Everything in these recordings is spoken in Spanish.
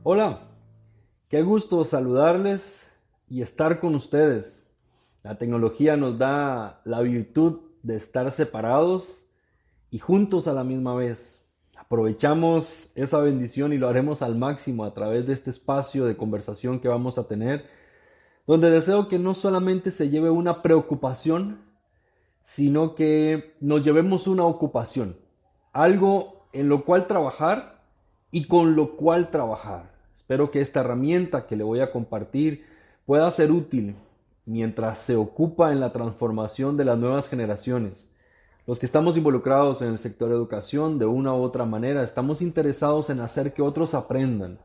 Hola, qué gusto saludarles y estar con ustedes. La tecnología nos da la virtud de estar separados y juntos a la misma vez. Aprovechamos esa bendición y lo haremos al máximo a través de este espacio de conversación que vamos a tener, donde deseo que no solamente se lleve una preocupación, sino que nos llevemos una ocupación, algo en lo cual trabajar y con lo cual trabajar. Espero que esta herramienta que le voy a compartir pueda ser útil mientras se ocupa en la transformación de las nuevas generaciones. Los que estamos involucrados en el sector de educación, de una u otra manera, estamos interesados en hacer que otros aprendan.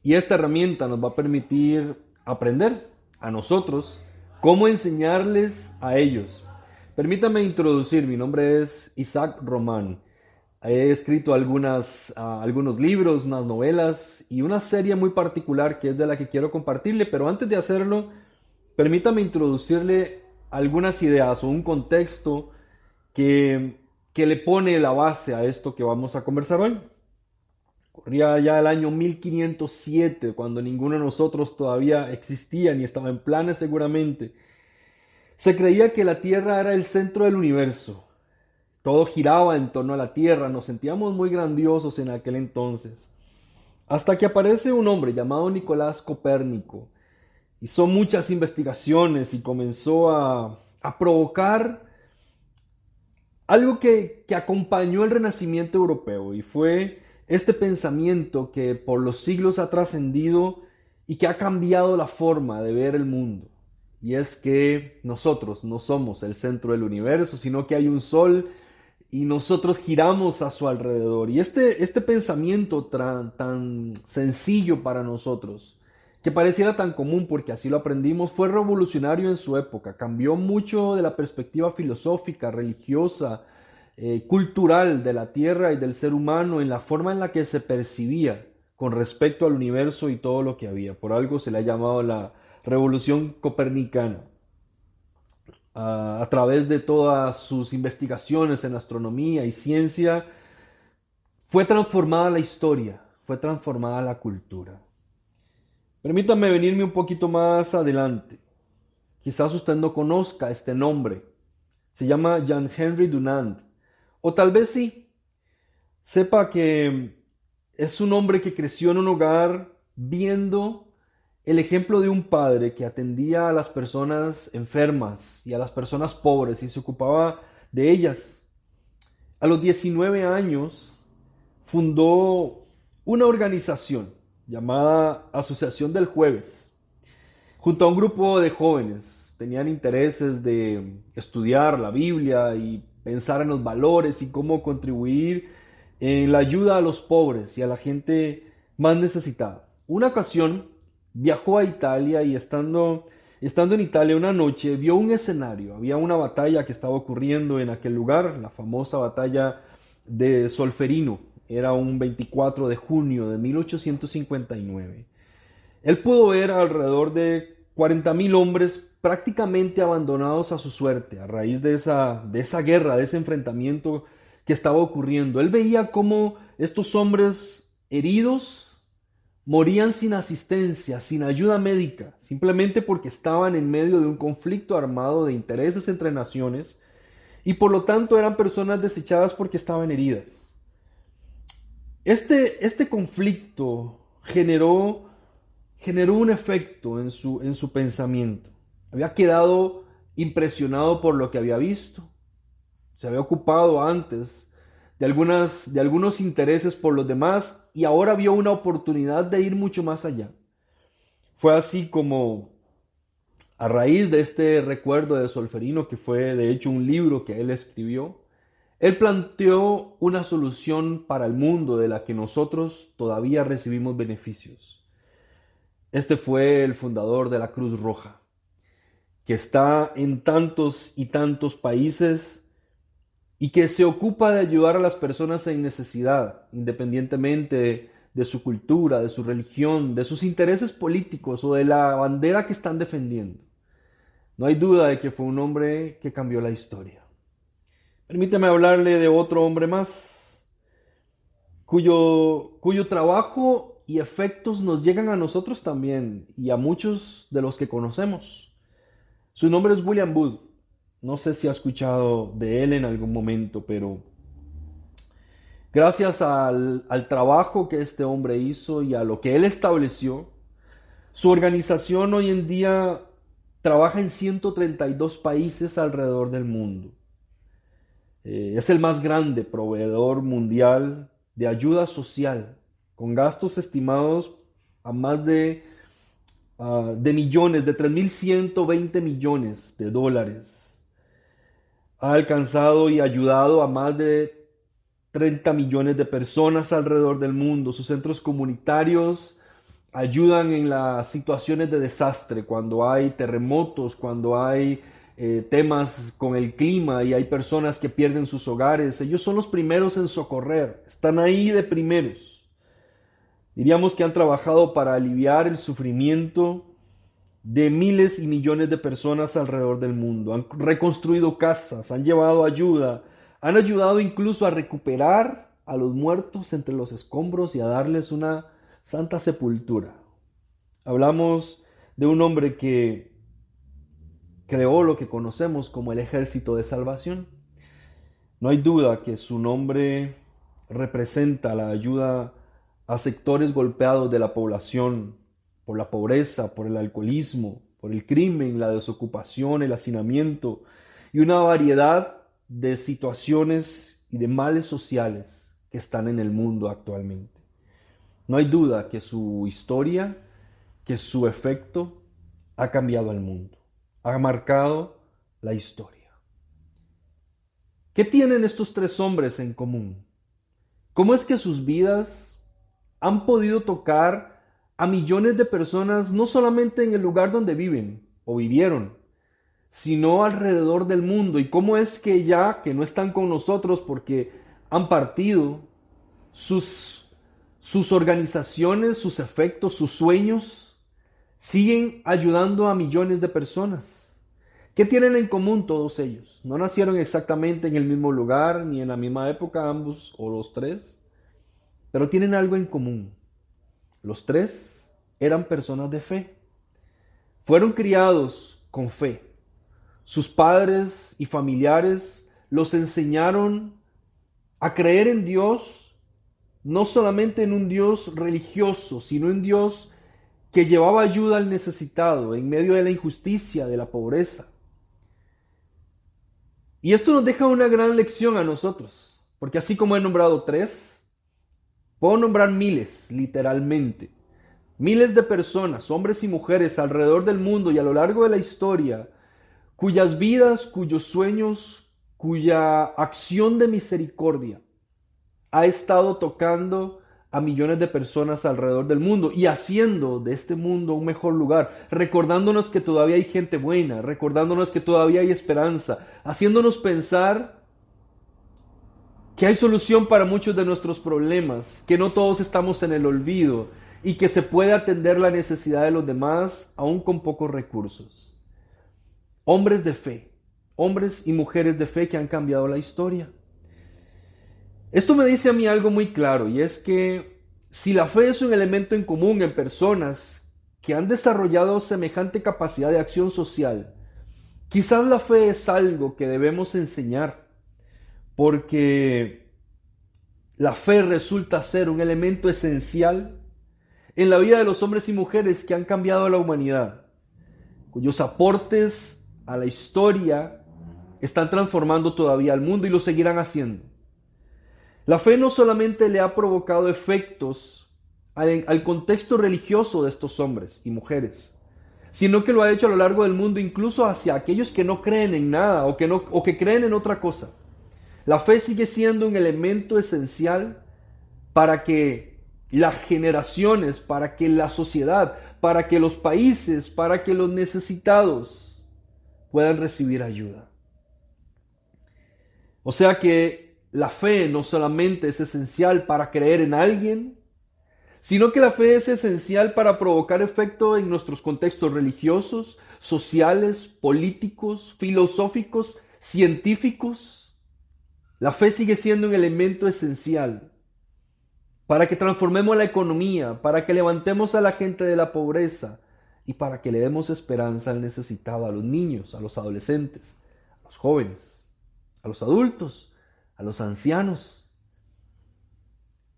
Y esta herramienta nos va a permitir aprender a nosotros cómo enseñarles a ellos. Permítame introducir, mi nombre es Isaac Román. He escrito algunos libros, unas novelas y una serie muy particular que es de la que quiero compartirle, pero antes de hacerlo, permítame introducirle algunas ideas o un contexto que le pone la base a esto que vamos a conversar hoy. Corría ya el año 1507, cuando ninguno de nosotros todavía existía ni estaba en planes seguramente. Se creía que la Tierra era el centro del universo. Todo giraba en torno a la Tierra, nos sentíamos muy grandiosos en aquel entonces. Hasta que aparece un hombre llamado Nicolás Copérnico. Hizo muchas investigaciones y comenzó a provocar algo que acompañó el Renacimiento europeo, y fue este pensamiento que por los siglos ha trascendido y que ha cambiado la forma de ver el mundo. Y es que nosotros no somos el centro del universo, sino que hay un sol y nosotros giramos a su alrededor. Y este pensamiento tan sencillo para nosotros, que pareciera tan común porque así lo aprendimos, fue revolucionario en su época. Cambió mucho de la perspectiva filosófica, religiosa, cultural de la Tierra y del ser humano en la forma en la que se percibía con respecto al universo y todo lo que había. Por algo se le ha llamado la revolución copernicana. A través de todas sus investigaciones en astronomía y ciencia, fue transformada la historia, fue transformada la cultura. Permítame venirme un poquito más adelante. Quizás usted no conozca este nombre. Se llama Jean-Henri Dunant. O tal vez sí. Sepa que es un hombre que creció en un hogar viendo el ejemplo de un padre que atendía a las personas enfermas y a las personas pobres y se ocupaba de ellas. A los 19 años fundó una organización llamada Asociación del Jueves, junto a un grupo de jóvenes. Tenían intereses de estudiar la Biblia y pensar en los valores y cómo contribuir en la ayuda a los pobres y a la gente más necesitada. Una ocasión viajó a Italia y estando en Italia una noche vio un escenario. Había una batalla que estaba ocurriendo en aquel lugar, la famosa batalla de Solferino. Era un 24 de junio de 1859. Él pudo ver alrededor de 40.000 hombres prácticamente abandonados a su suerte a raíz de esa guerra, de ese enfrentamiento que estaba ocurriendo. Él veía cómo estos hombres heridos morían sin asistencia, sin ayuda médica, simplemente porque estaban en medio de un conflicto armado de intereses entre naciones y por lo tanto eran personas desechadas porque estaban heridas. Este conflicto generó un efecto en su pensamiento. Había quedado impresionado por lo que había visto. Se había ocupado antes de algunos intereses por los demás y ahora vio una oportunidad de ir mucho más allá. Fue así como, a raíz de este recuerdo de Solferino, que fue de hecho un libro que él escribió, él planteó una solución para el mundo de la que nosotros todavía recibimos beneficios. Este fue el fundador de la Cruz Roja, que está en tantos y tantos países y que se ocupa de ayudar a las personas en necesidad, independientemente de su cultura, de su religión, de sus intereses políticos o de la bandera que están defendiendo. No hay duda de que fue un hombre que cambió la historia. Permítame hablarle de otro hombre más, cuyo trabajo y efectos nos llegan a nosotros también y a muchos de los que conocemos. Su nombre es William Booth. No sé si ha escuchado de él en algún momento, pero gracias al trabajo que este hombre hizo y a lo que él estableció, su organización hoy en día trabaja en 132 países alrededor del mundo. Es el más grande proveedor mundial de ayuda social, con gastos estimados a más de millones, de 3.120 millones de dólares. Ha alcanzado y ayudado a más de 30 millones de personas alrededor del mundo. Sus centros comunitarios ayudan en las situaciones de desastre, cuando hay terremotos, cuando hay temas con el clima y hay personas que pierden sus hogares. Ellos son los primeros en socorrer, están ahí de primeros. Diríamos que han trabajado para aliviar el sufrimiento de miles y millones de personas alrededor del mundo. Han reconstruido casas, han llevado ayuda, han ayudado incluso a recuperar a los muertos entre los escombros y a darles una santa sepultura. Hablamos de un hombre que creó lo que conocemos como el Ejército de Salvación. No hay duda que su nombre representa la ayuda a sectores golpeados de la población por la pobreza, por el alcoholismo, por el crimen, la desocupación, el hacinamiento y una variedad de situaciones y de males sociales que están en el mundo actualmente. No hay duda que su historia, que su efecto ha cambiado al mundo, ha marcado la historia. ¿Qué tienen estos tres hombres en común? ¿Cómo es que sus vidas han podido tocar a millones de personas, no solamente en el lugar donde viven o vivieron, sino alrededor del mundo? ¿Y cómo es que ya que no están con nosotros porque han partido, sus organizaciones, sus efectos, sus sueños siguen ayudando a millones de personas? ¿Qué tienen en común todos ellos? No nacieron exactamente en el mismo lugar ni en la misma época ambos o los tres, pero tienen algo en común. Los tres eran personas de fe. Fueron criados con fe. Sus padres y familiares los enseñaron a creer en Dios, no solamente en un Dios religioso, sino en Dios que llevaba ayuda al necesitado en medio de la injusticia, de la pobreza. Y esto nos deja una gran lección a nosotros, porque así como he nombrado tres, puedo nombrar miles, literalmente. Miles de personas, hombres y mujeres alrededor del mundo y a lo largo de la historia, cuyas vidas, cuyos sueños, cuya acción de misericordia ha estado tocando a millones de personas alrededor del mundo y haciendo de este mundo un mejor lugar, recordándonos que todavía hay gente buena, recordándonos que todavía hay esperanza, haciéndonos pensar que hay solución para muchos de nuestros problemas, que no todos estamos en el olvido y que se puede atender la necesidad de los demás aún con pocos recursos. Hombres de fe, hombres y mujeres de fe que han cambiado la historia. Esto me dice a mí algo muy claro, y es que si la fe es un elemento en común en personas que han desarrollado semejante capacidad de acción social, quizás la fe es algo que debemos enseñar, porque la fe resulta ser un elemento esencial en la vida de los hombres y mujeres que han cambiado a la humanidad, cuyos aportes a la historia están transformando todavía al mundo y lo seguirán haciendo. La fe no solamente le ha provocado efectos al contexto religioso de estos hombres y mujeres, sino que lo ha hecho a lo largo del mundo incluso hacia aquellos que no creen en nada o que creen en otra cosa. La fe sigue siendo un elemento esencial para que las generaciones, para que la sociedad, para que los países, para que los necesitados puedan recibir ayuda. O sea que la fe no solamente es esencial para creer en alguien, sino que la fe es esencial para provocar efecto en nuestros contextos religiosos, sociales, políticos, filosóficos, científicos. La fe sigue siendo un elemento esencial para que transformemos la economía, para que levantemos a la gente de la pobreza y para que le demos esperanza al necesitado, a los niños, a los adolescentes, a los jóvenes, a los adultos, a los ancianos.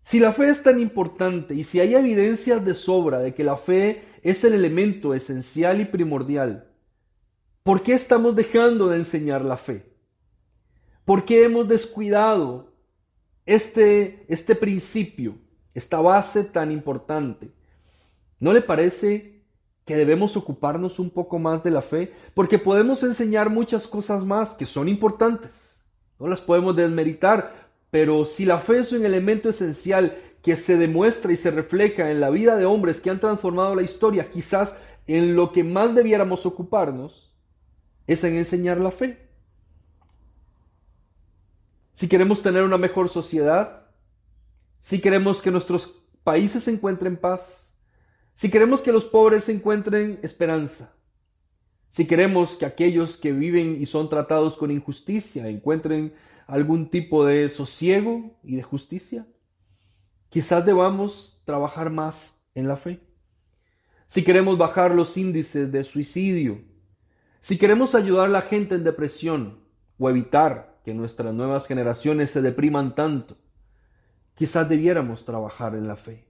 Si la fe es tan importante y si hay evidencias de sobra de que la fe es el elemento esencial y primordial, ¿por qué estamos dejando de enseñar la fe? ¿Por qué hemos descuidado este principio, esta base tan importante? ¿No le parece que debemos ocuparnos un poco más de la fe? Porque podemos enseñar muchas cosas más que son importantes, no las podemos desmeritar, pero si la fe es un elemento esencial que se demuestra y se refleja en la vida de hombres que han transformado la historia, quizás en lo que más debiéramos ocuparnos es en enseñar la fe. Si queremos tener una mejor sociedad, si queremos que nuestros países se encuentren paz, si queremos que los pobres encuentren esperanza, si queremos que aquellos que viven y son tratados con injusticia encuentren algún tipo de sosiego y de justicia, quizás debamos trabajar más en la fe. Si queremos bajar los índices de suicidio, si queremos ayudar a la gente en depresión o evitar que nuestras nuevas generaciones se depriman tanto, quizás debiéramos trabajar en la fe.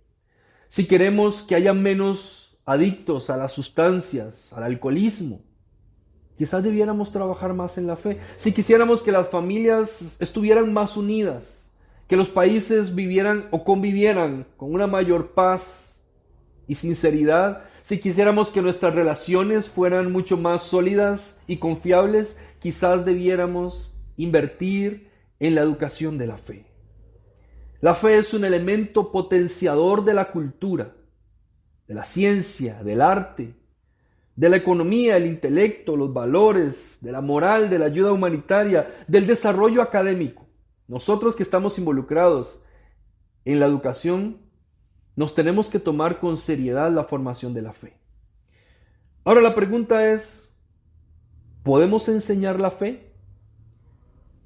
Si queremos que haya menos adictos a las sustancias, al alcoholismo, quizás debiéramos trabajar más en la fe. Si quisiéramos que las familias estuvieran más unidas, que los países vivieran o convivieran con una mayor paz y sinceridad, si quisiéramos que nuestras relaciones fueran mucho más sólidas y confiables, quizás debiéramos invertir en la educación de la fe. La fe es un elemento potenciador de la cultura, de la ciencia, del arte, de la economía, el intelecto, los valores, de la moral, de la ayuda humanitaria, del desarrollo académico. Nosotros que estamos involucrados en la educación, nos tenemos que tomar con seriedad la formación de la fe. Ahora la pregunta es, ¿podemos enseñar la fe?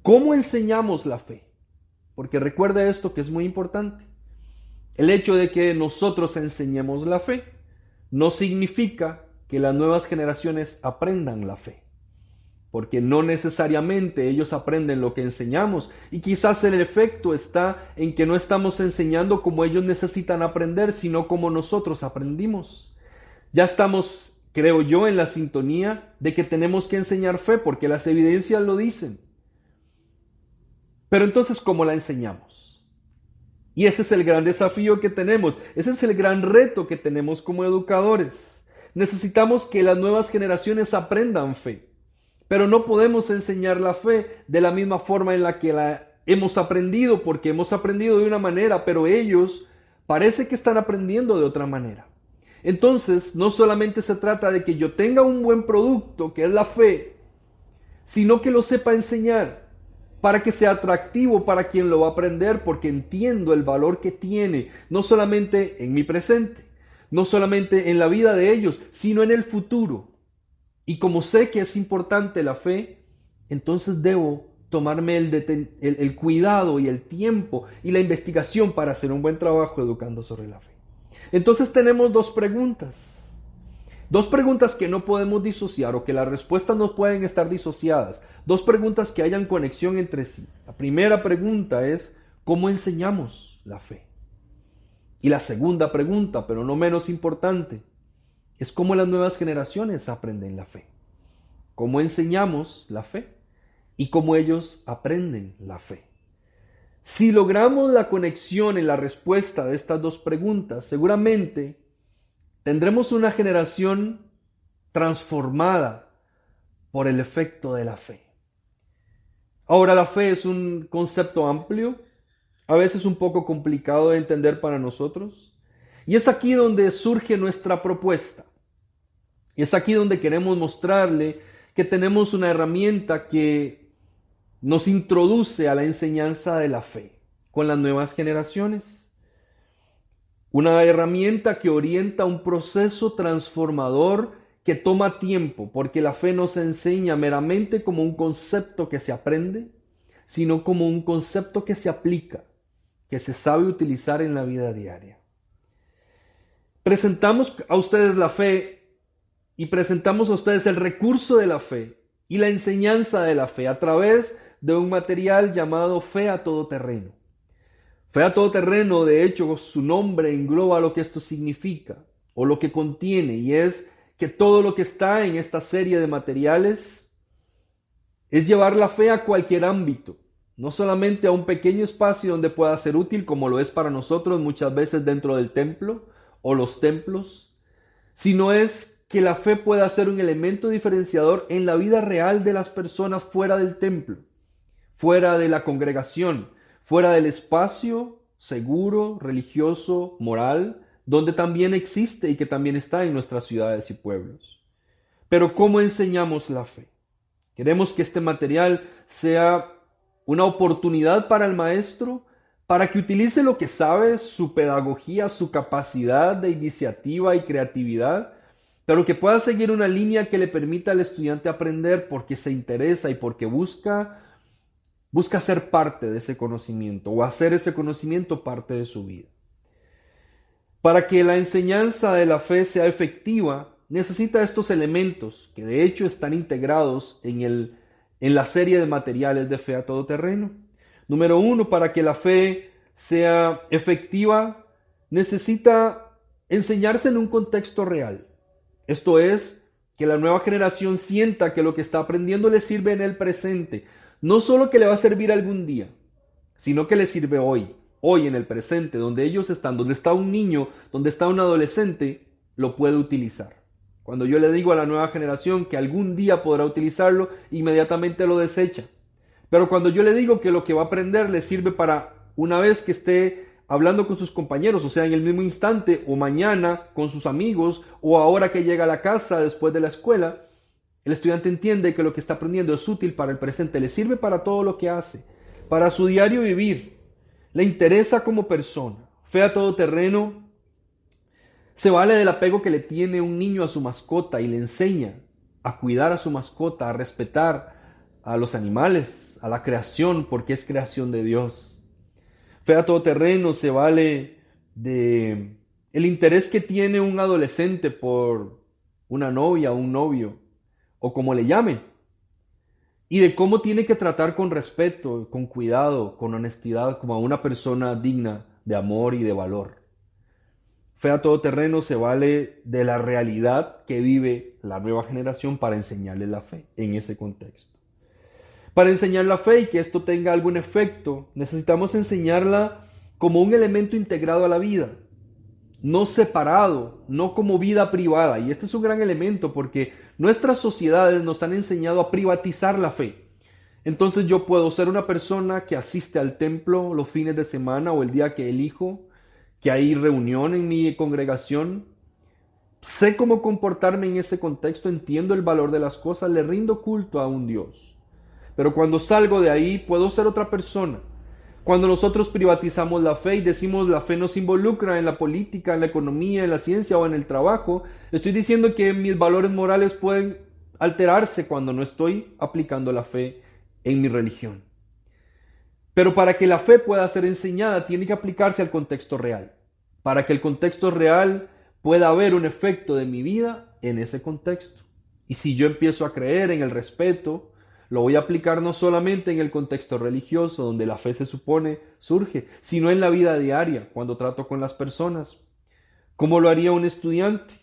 ¿Cómo enseñamos la fe? Porque recuerda esto que es muy importante. El hecho de que nosotros enseñemos la fe no significa que las nuevas generaciones aprendan la fe, porque no necesariamente ellos aprenden lo que enseñamos y quizás el efecto está en que no estamos enseñando como ellos necesitan aprender, sino como nosotros aprendimos. Ya estamos, creo yo, en la sintonía de que tenemos que enseñar fe porque las evidencias lo dicen. Pero entonces, ¿cómo la enseñamos? Y ese es el gran desafío que tenemos, ese es el gran reto que tenemos como educadores. Necesitamos que las nuevas generaciones aprendan fe, pero no podemos enseñar la fe de la misma forma en la que la hemos aprendido, porque hemos aprendido de una manera, pero ellos parece que están aprendiendo de otra manera. Entonces, no solamente se trata de que yo tenga un buen producto, que es la fe, sino que lo sepa enseñar, para que sea atractivo para quien lo va a aprender, porque entiendo el valor que tiene, no solamente en mi presente, no solamente en la vida de ellos, sino en el futuro. Y como sé que es importante la fe, entonces debo tomarme el cuidado y el tiempo y la investigación para hacer un buen trabajo educando sobre la fe. Entonces tenemos dos preguntas que no podemos disociar o que las respuestas no pueden estar disociadas. Dos preguntas que hayan conexión entre sí. La primera pregunta es, ¿cómo enseñamos la fe? Y la segunda pregunta, pero no menos importante, es cómo las nuevas generaciones aprenden la fe. ¿Cómo enseñamos la fe? Y cómo ellos aprenden la fe. Si logramos la conexión en la respuesta de estas dos preguntas, seguramente tendremos una generación transformada por el efecto de la fe. Ahora, la fe es un concepto amplio, a veces un poco complicado de entender para nosotros, y es aquí donde surge nuestra propuesta. Y es aquí donde queremos mostrarle que tenemos una herramienta que nos introduce a la enseñanza de la fe con las nuevas generaciones. Una herramienta que orienta un proceso transformador que toma tiempo, porque la fe no se enseña meramente como un concepto que se aprende, sino como un concepto que se aplica, que se sabe utilizar en la vida diaria. Presentamos a ustedes la fe y presentamos a ustedes el recurso de la fe y la enseñanza de la fe a través de un material llamado Fe a Todoterreno. Fe a Todoterreno, de hecho, su nombre engloba lo que esto significa o lo que contiene, y es que todo lo que está en esta serie de materiales es llevar la fe a cualquier ámbito, no solamente a un pequeño espacio donde pueda ser útil, como lo es para nosotros muchas veces dentro del templo o los templos, sino es que la fe pueda ser un elemento diferenciador en la vida real de las personas fuera del templo, fuera de la congregación, fuera del espacio seguro, religioso, moral, donde también existe y que también está en nuestras ciudades y pueblos. Pero ¿cómo enseñamos la fe? Queremos que este material sea una oportunidad para el maestro para que utilice lo que sabe, su pedagogía, su capacidad de iniciativa y creatividad, pero que pueda seguir una línea que le permita al estudiante aprender porque se interesa y porque busca ser parte de ese conocimiento o hacer ese conocimiento parte de su vida. Para que la enseñanza de la fe sea efectiva, necesita estos elementos que de hecho están integrados en la serie de materiales de Fe a Todoterreno. Número 1, para que la fe sea efectiva, necesita enseñarse en un contexto real. Esto es, que la nueva generación sienta que lo que está aprendiendo le sirve en el presente. No solo que le va a servir algún día, sino que le sirve hoy en el presente, donde ellos están, donde está un niño, donde está un adolescente, lo puede utilizar. Cuando yo le digo a la nueva generación que algún día podrá utilizarlo, inmediatamente lo desecha. Pero cuando yo le digo que lo que va a aprender le sirve para una vez que esté hablando con sus compañeros, o sea, en el mismo instante, o mañana con sus amigos, o ahora que llega a la casa después de la escuela, el estudiante entiende que lo que está aprendiendo es útil para el presente, le sirve para todo lo que hace, para su diario vivir, le interesa como persona. Fe a Todoterreno se vale del apego que le tiene un niño a su mascota y le enseña a cuidar a su mascota, a respetar a los animales, a la creación, porque es creación de Dios. Fe a Todoterreno se vale de el interés que tiene un adolescente por una novia o un novio, o como le llamen, y de cómo tiene que tratar con respeto, con cuidado, con honestidad, como a una persona digna de amor y de valor. Fe a Todoterreno se vale de la realidad que vive la nueva generación para enseñarle la fe en ese contexto. Para enseñar la fe y que esto tenga algún efecto, necesitamos enseñarla como un elemento integrado a la vida, no separado, no como vida privada. Y este es un gran elemento porque nuestras sociedades nos han enseñado a privatizar la fe. Entonces yo puedo ser una persona que asiste al templo los fines de semana o el día que elijo, que hay reunión en mi congregación, sé cómo comportarme en ese contexto, entiendo el valor de las cosas, le rindo culto a un Dios. Pero cuando salgo de ahí puedo ser otra persona. Cuando nosotros privatizamos la fe y decimos la fe nos involucra en la política, en la economía, en la ciencia o en el trabajo, estoy diciendo que mis valores morales pueden alterarse cuando no estoy aplicando la fe en mi religión. Pero para que la fe pueda ser enseñada, tiene que aplicarse al contexto real. Para que el contexto real pueda haber un efecto de mi vida en ese contexto. Y si yo empiezo a creer en el respeto, lo voy a aplicar no solamente en el contexto religioso, donde la fe se supone surge, sino en la vida diaria, cuando trato con las personas. ¿Cómo lo haría un estudiante?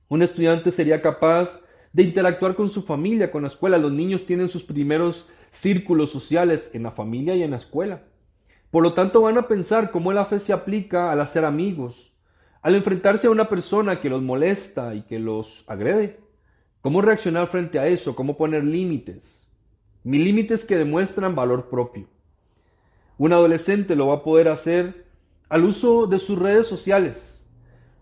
Un estudiante sería capaz de interactuar con su familia, con la escuela. Los niños tienen sus primeros círculos sociales en la familia y en la escuela. Por lo tanto, van a pensar cómo la fe se aplica al hacer amigos, al enfrentarse a una persona que los molesta y que los agrede. ¿Cómo reaccionar frente a eso? ¿Cómo poner límites? Límites que demuestran valor propio. Un adolescente lo va a poder hacer al uso de sus redes sociales.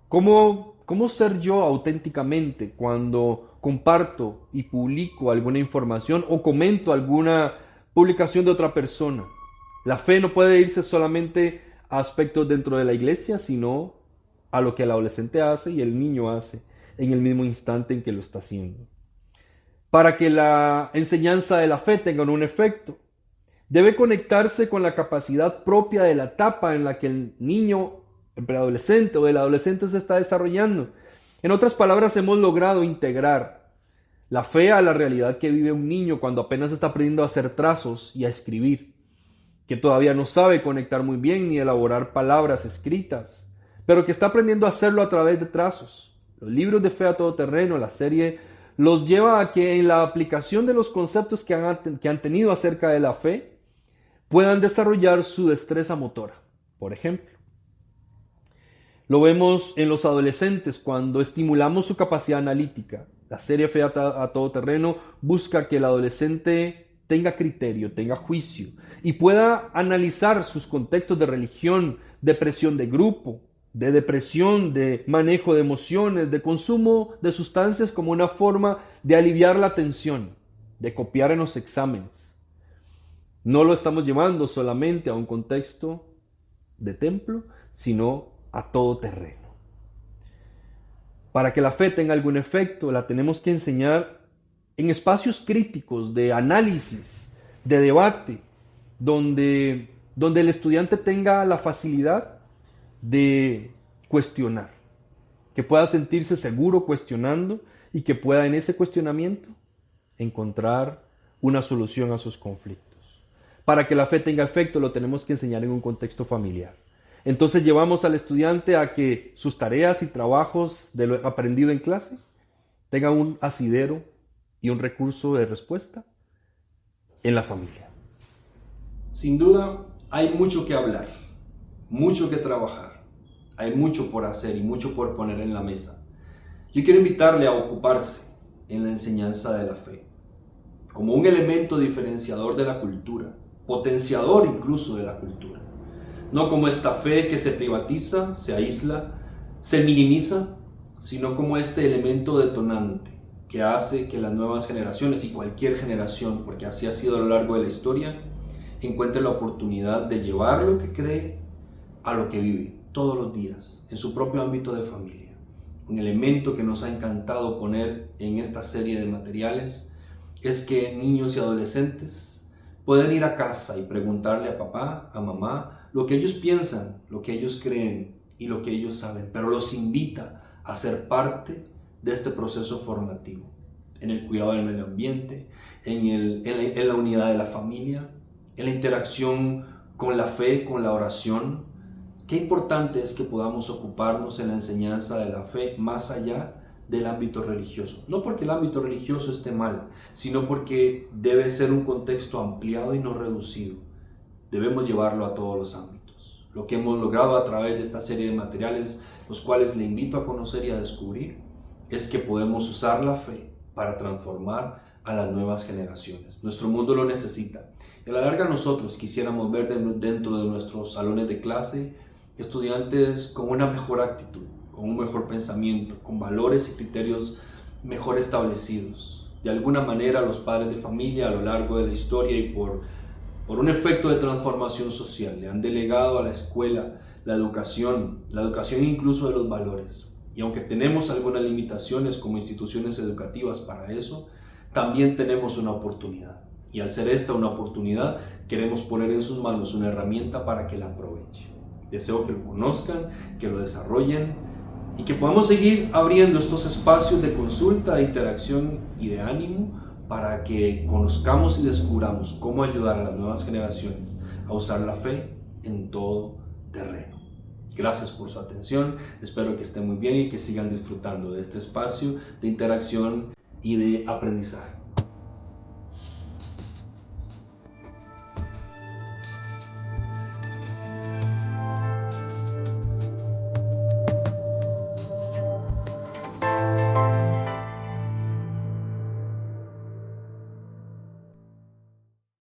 ¿Cómo ser yo auténticamente cuando comparto y publico alguna información o comento alguna publicación de otra persona? La fe no puede irse solamente a aspectos dentro de la iglesia, sino a lo que el adolescente hace y el niño hace en el mismo instante en que lo está haciendo. Para que la enseñanza de la fe tenga un efecto, Debe conectarse con la capacidad propia de la etapa en la que el niño, el preadolescente o el adolescente se está desarrollando. En otras palabras, hemos logrado integrar la fe a la realidad que vive un niño cuando apenas está aprendiendo a hacer trazos y a escribir, que todavía no sabe conectar muy bien ni elaborar palabras escritas, pero que está aprendiendo a hacerlo a través de trazos. Los libros de Fe a Todo Terreno, la serie, los lleva a que en la aplicación de los conceptos que han tenido acerca de la fe, puedan desarrollar su destreza motora. Por ejemplo, lo vemos en los adolescentes cuando estimulamos su capacidad analítica. La serie Fe a Todo Terreno busca que el adolescente tenga criterio, tenga juicio y pueda analizar sus contextos de religión, de presión de grupo, de depresión, de manejo de emociones, de consumo de sustancias como una forma de aliviar la tensión, de copiar en los exámenes. No lo estamos llevando solamente a un contexto de templo, sino a todo terreno. Para que la fe tenga algún efecto, la tenemos que enseñar en espacios críticos de análisis, de debate, donde el estudiante tenga la facilidad de cuestionar, que pueda sentirse seguro cuestionando y que pueda en ese cuestionamiento encontrar una solución a sus conflictos. Para que la fe tenga efecto, lo tenemos que enseñar en un contexto familiar. Entonces llevamos al estudiante a que sus tareas y trabajos de lo aprendido en clase tengan un asidero y un recurso de respuesta en la familia. Sin duda, hay mucho que hablar, mucho que trabajar, hay mucho por hacer y mucho por poner en la mesa. Yo quiero invitarle a ocuparse en la enseñanza de la fe, como un elemento diferenciador de la cultura, potenciador incluso de la cultura. No como esta fe que se privatiza, se aísla, se minimiza, sino como este elemento detonante que hace que las nuevas generaciones y cualquier generación, porque así ha sido a lo largo de la historia, encuentre la oportunidad de llevar lo que cree a lo que vive todos los días, en su propio ámbito de familia. Un elemento que nos ha encantado poner en esta serie de materiales es que niños y adolescentes pueden ir a casa y preguntarle a papá, a mamá, lo que ellos piensan, lo que ellos creen y lo que ellos saben, pero los invita a ser parte de este proceso formativo, en el cuidado del medio ambiente, en la unidad de la familia, en la interacción con la fe, con la oración. Qué importante es que podamos ocuparnos en la enseñanza de la fe más allá del ámbito religioso. No porque el ámbito religioso esté mal, sino porque debe ser un contexto ampliado y no reducido. Debemos llevarlo a todos los ámbitos. Lo que hemos logrado a través de esta serie de materiales, los cuales le invito a conocer y a descubrir, es que podemos usar la fe para transformar a las nuevas generaciones. Nuestro mundo lo necesita. Y a la larga nosotros quisiéramos ver dentro de nuestros salones de clase estudiantes con una mejor actitud, con un mejor pensamiento, con valores y criterios mejor establecidos. De alguna manera los padres de familia a lo largo de la historia y por un efecto de transformación social le han delegado a la escuela la educación incluso de los valores. Y aunque tenemos algunas limitaciones como instituciones educativas para eso, también tenemos una oportunidad. Y al ser esta una oportunidad, queremos poner en sus manos una herramienta para que la aproveche. Deseo que lo conozcan, que lo desarrollen y que podamos seguir abriendo estos espacios de consulta, de interacción y de ánimo para que conozcamos y descubramos cómo ayudar a las nuevas generaciones a usar la fe en todo terreno. Gracias por su atención, espero que estén muy bien y que sigan disfrutando de este espacio de interacción y de aprendizaje.